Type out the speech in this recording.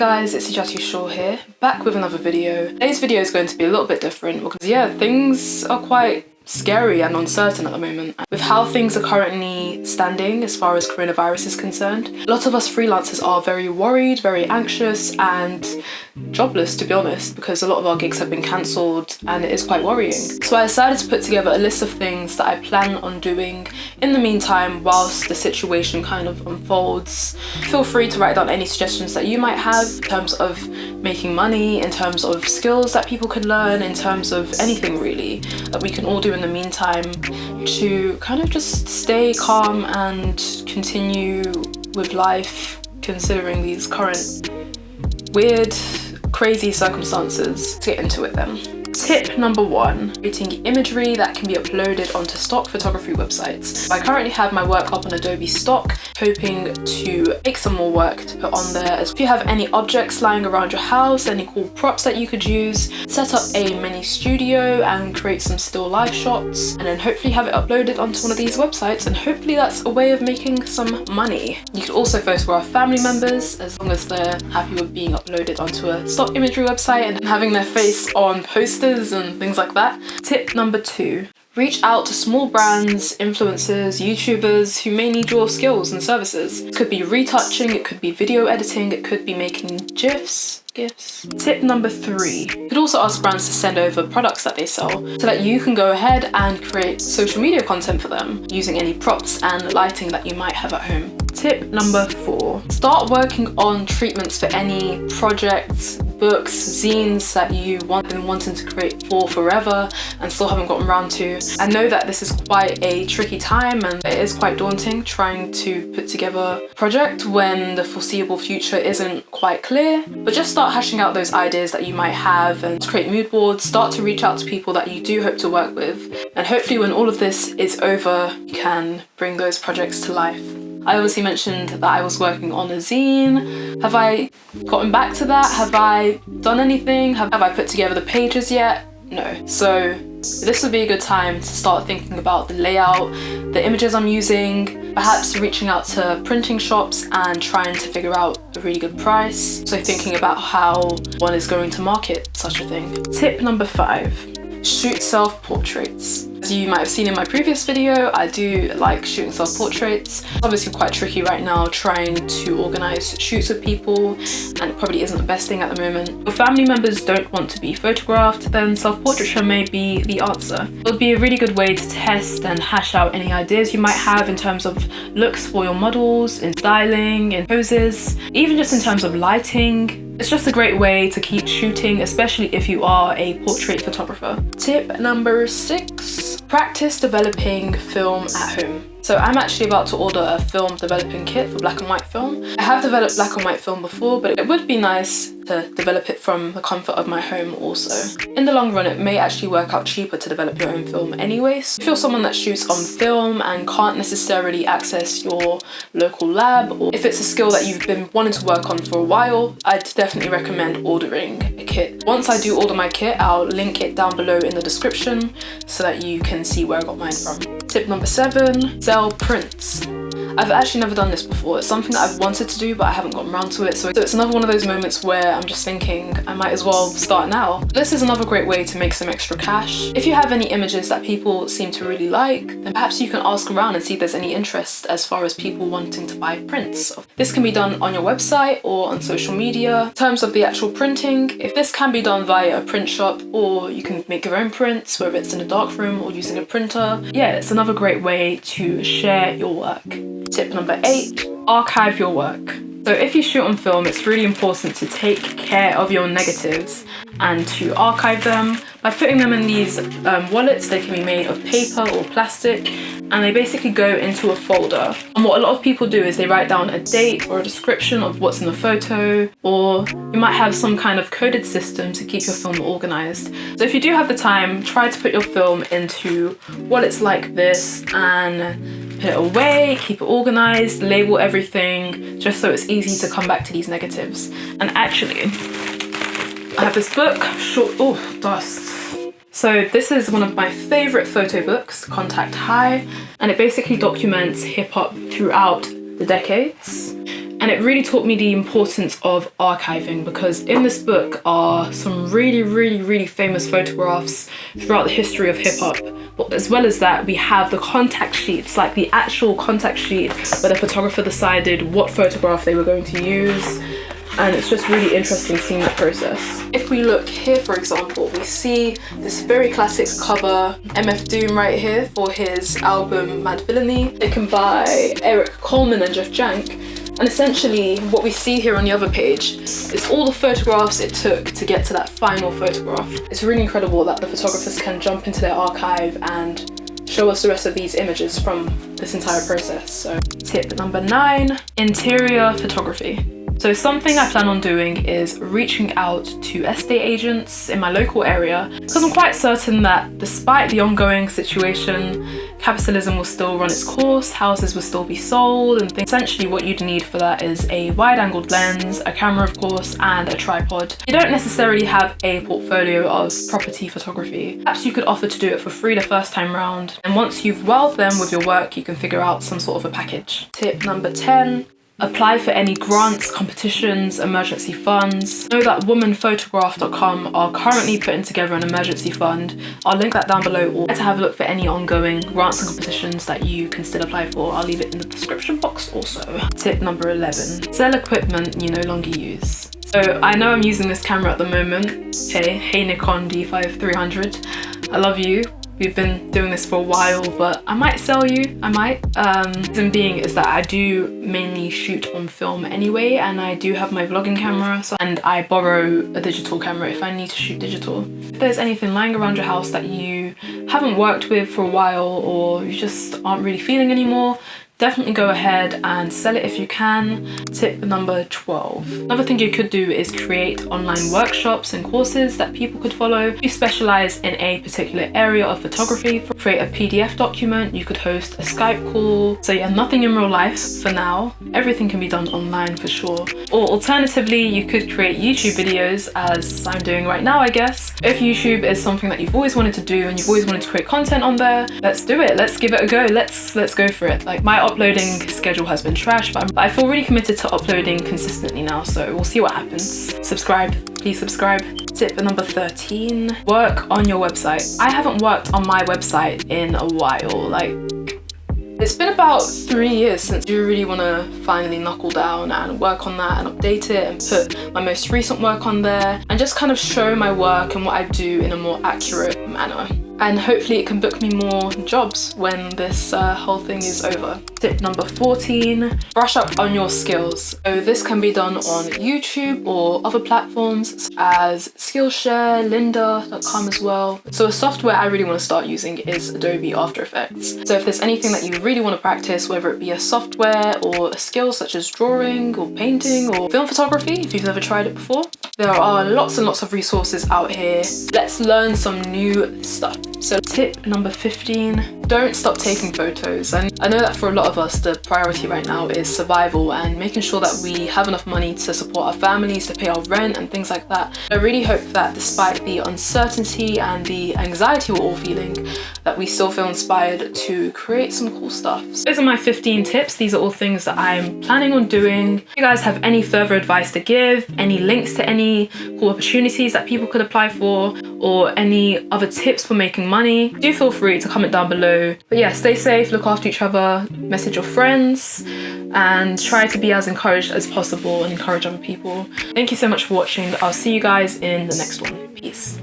guys, it's ejatu.shaw here, back with another video. Today's video is going to be a little bit different because things are quite scary and uncertain at the moment. With how things are currently standing as far as coronavirus is concerned, a lot of us freelancers are very worried, very anxious and jobless, to be honest, because a lot of our gigs have been cancelled and it is quite worrying. So I decided to put together a list of things that I plan on doing in the meantime whilst the situation kind of unfolds. Feel free to write down any suggestions that you might have in terms of making money, in terms of skills that people could learn, in terms of anything really that we can all do in the meantime to kind of just stay calm and continue with life considering these current weird, crazy circumstances. Let's get into it then. Tip number 1, creating imagery that can be uploaded onto stock photography websites. I currently have my work up on Adobe Stock, hoping to make some more work to put on there. If you have any objects lying around your house, any cool props that you could use, set up a mini studio and create some still life shots, and then hopefully have it uploaded onto one of these websites, and hopefully that's a way of making some money. You could also photograph family members as long as they're happy with being uploaded onto a stock imagery website and having their face on posters and things like that. Tip number 2. Reach out to small brands, influencers, YouTubers who may need your skills and services. It could be retouching, it could be video editing, it could be making GIFs. Tip number 3. You could also ask brands to send over products that they sell so that you can go ahead and create social media content for them using any props and lighting that you might have at home. Tip number 4. Start working on treatments for any projects, books, zines that you've been wanting to create for forever and still haven't gotten around to. I know that this is quite a tricky time and it is quite daunting trying to put together a project when the foreseeable future isn't quite clear, but just start hashing out those ideas that you might have and create mood boards, start to reach out to people that you do hope to work with, and hopefully when all of this is over, you can bring those projects to life. I obviously mentioned that I was working on a zine. Have I gotten back to that? Have I done anything? Have I put together the pages yet? No. So this would be a good time to start thinking about the layout, the images I'm using, perhaps reaching out to printing shops and trying to figure out a really good price. So thinking about how one is going to market such a thing. Tip number 5. Shoot self-portraits. As you might have seen in my previous video, I do like shooting self-portraits. It's obviously quite tricky right now trying to organise shoots with people, and it probably isn't the best thing at the moment. If family members don't want to be photographed, then self-portraiture may be the answer. It would be a really good way to test and hash out any ideas you might have in terms of looks for your models, in styling, in poses, even just in terms of lighting. It's just a great way to keep shooting, especially if you are a portrait photographer. Tip number 6. Practice developing film at home. So I'm actually about to order a film developing kit for black and white film. I have developed black and white film before, but it would be nice to develop it from the comfort of my home also. In the long run, it may actually work out cheaper to develop your own film anyway. So if you're someone that shoots on film and can't necessarily access your local lab, or if it's a skill that you've been wanting to work on for a while, I'd definitely recommend ordering a kit. Once I do order my kit, I'll link it down below in the description so that you can see where I got mine from. Tip number 7. Sell prints. I've actually never done this before. It's something that I've wanted to do but I haven't gotten around to it, so it's another one of those moments where I'm just thinking I might as well start now. This is another great way to make some extra cash. If you have any images that people seem to really like, then perhaps you can ask around and see if there's any interest as far as people wanting to buy prints. This can be done on your website or on social media. In terms of the actual printing, if this can be done via a print shop, or you can make your own prints, whether it's in a darkroom or using a printer, it's another great way to share your work. Tip number 8. Archive your work. So if you shoot on film, it's really important to take care of your negatives and to archive them by putting them in these wallets. They can be made of paper or plastic, and they basically go into a folder. And what a lot of people do is they write down a date or a description of what's in the photo, or you might have some kind of coded system to keep your film organized. So if you do have the time, try to put your film into wallets like this and put it away, keep it organized, label everything, just so it's easy to come back to these negatives. And actually, I have this book, dust. So this is one of my favorite photo books, Contact High, and it basically documents hip hop throughout the decades. And it really taught me the importance of archiving, because in this book are some really famous photographs throughout the history of hip hop. But as well as that, we have the contact sheets, like the actual contact sheet where the photographer decided what photograph they were going to use. And it's just really interesting seeing that process. If we look here, for example, we see this very classic cover, MF Doom right here, for his album Mad Villainy, taken by Eric Coleman and Jeff Jank. And essentially what we see here on the other page is all the photographs it took to get to that final photograph. It's really incredible that the photographers can jump into their archive and show us the rest of these images from this entire process. So tip number 9, interior photography. So something I plan on doing is reaching out to estate agents in my local area, because I'm quite certain that despite the ongoing situation, capitalism will still run its course, houses will still be sold and things. Essentially what you'd need for that is a wide-angled lens, a camera of course, and a tripod. You don't necessarily have a portfolio of property photography. Perhaps you could offer to do it for free the first time round, and once you've wowed them with your work, you can figure out some sort of a package. Tip number 10. Apply for any grants, competitions, emergency funds. Know that womanphotograph.com are currently putting together an emergency fund. I'll link that down below, or to have a look for any ongoing grants and competitions that you can still apply for. I'll leave it in the description box also. Tip number 11. Sell equipment you no longer use. So I know I'm using this camera at the moment. Hey Nikon D5-300. I love you. We've been doing this for a while, but I might sell you, I might. Reason being is that I do mainly shoot on film anyway, and I do have my vlogging camera, and I borrow a digital camera if I need to shoot digital. If there's anything lying around your house that you haven't worked with for a while, or you just aren't really feeling anymore, definitely go ahead and sell it if you can. Tip number 12. Another thing you could do is create online workshops and courses that people could follow. If you specialize in a particular area of photography, create a PDF document, you could host a Skype call. So yeah, nothing in real life for now. Everything can be done online for sure. Or alternatively, you could create YouTube videos, as I'm doing right now, I guess. If YouTube is something that you've always wanted to do and you've always wanted to create content on there, let's do it. Let's give it a go. Let's go for it. Like, my uploading schedule has been trash, but I feel really committed to uploading consistently now, so we'll see what happens. Subscribe, please subscribe. Tip number 13, work on your website. I haven't worked on my website in a while. Like, it's been about 3 years since you really want to finally knuckle down and work on that and update it and put my most recent work on there and just kind of show my work and what I do in a more accurate manner. And hopefully it can book me more jobs when this whole thing is over. Tip number 14, brush up on your skills. So this can be done on YouTube or other platforms as Skillshare, lynda.com as well. So a software I really want to start using is Adobe After Effects. So if there's anything that you really want to practice, whether it be a software or a skill such as drawing or painting or film photography, if you've never tried it before, there are lots and lots of resources out here. Let's learn some new stuff. So tip number 15, don't stop taking photos. And I know that for a lot of us, the priority right now is survival and making sure that we have enough money to support our families, to pay our rent and things like that. I really hope that despite the uncertainty and the anxiety we're all feeling, that we still feel inspired to create some cool stuff. So those are my 15 tips. These are all things that I'm planning on doing. If you guys have any further advice to give, any links to any cool opportunities that people could apply for, or any other tips for making money, do feel free to comment down below. But yeah, stay safe, look after each other, message your friends, and try to be as encouraged as possible and encourage other people. Thank you so much for watching. I'll see you guys in the next one. Peace.